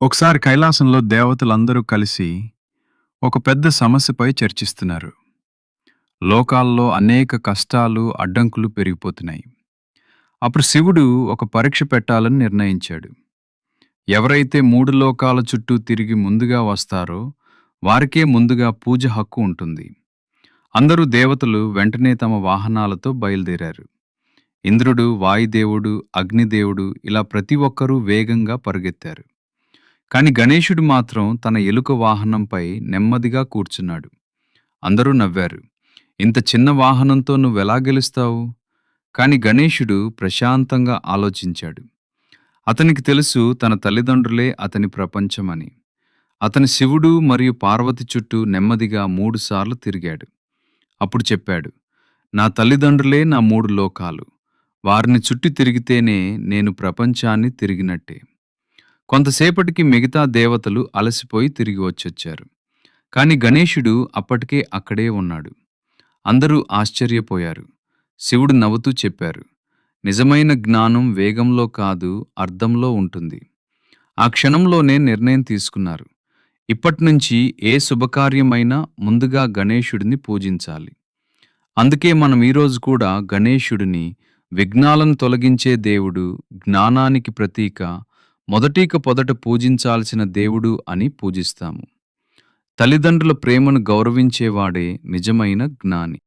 ఒకసారి కైలాసంలో దేవతలందరూ కలిసి ఒక పెద్ద సమస్యపై చర్చిస్తున్నారు. లోకాల్లో అనేక కష్టాలు, అడ్డంకులు పెరిగిపోతున్నాయి. అప్పుడు శివుడు ఒక పరీక్ష పెట్టాలని నిర్ణయించాడు. ఎవరైతే మూడు లోకాల చుట్టూ తిరిగి ముందుగా వస్తారో వారికే ముందుగా పూజ హక్కు ఉంటుంది. అందరూ దేవతలు వెంటనే తమ వాహనాలతో బయలుదేరారు. ఇంద్రుడు, వాయుదేవుడు, అగ్నిదేవుడు ఇలా ప్రతి ఒక్కరూ వేగంగా పరుగెత్తారు. కాని గణేశుడు మాత్రం తన ఎలుక వాహనంపై నెమ్మదిగా కూర్చున్నాడు. అందరూ నవ్వారు. ఇంత చిన్న వాహనంతో నువ్వెలా గెలుస్తావు? కాని గణేశుడు ప్రశాంతంగా ఆలోచించాడు. అతనికి తెలుసు తన తల్లిదండ్రులే అతని ప్రపంచమని. అతని శివుడు మరియు పార్వతి చుట్టూ నెమ్మదిగా 3 సార్లు తిరిగాడు. అప్పుడు చెప్పాడు, నా తల్లిదండ్రులే నా 3 లోకాలు. వారిని చుట్టి తిరిగితేనే నేను ప్రపంచాన్ని తిరిగినట్టే. కొంతసేపటికి మిగతా దేవతలు అలసిపోయి తిరిగి వచ్చొచ్చారు. కాని గణేశుడు అప్పటికే అక్కడే ఉన్నాడు. అందరూ ఆశ్చర్యపోయారు. శివుడు నవ్వుతూ చెప్పారు, నిజమైన జ్ఞానం వేగంలో కాదు, అర్థంలో ఉంటుంది. ఆ క్షణంలోనే నిర్ణయం తీసుకున్నారు. ఇప్పట్నుంచి ఏ శుభకార్యమైనా ముందుగా గణేశుడిని పూజించాలి. అందుకే మనం ఈరోజు కూడా గణేశుడిని విఘ్నాలను తొలగించే దేవుడు, జ్ఞానానికి ప్రతీక, మొదట పూజించాల్సిన దేవుడు అని పూజిస్తాము. తల్లిదండ్రుల ప్రేమను గౌరవించేవాడే నిజమైన జ్ఞాని.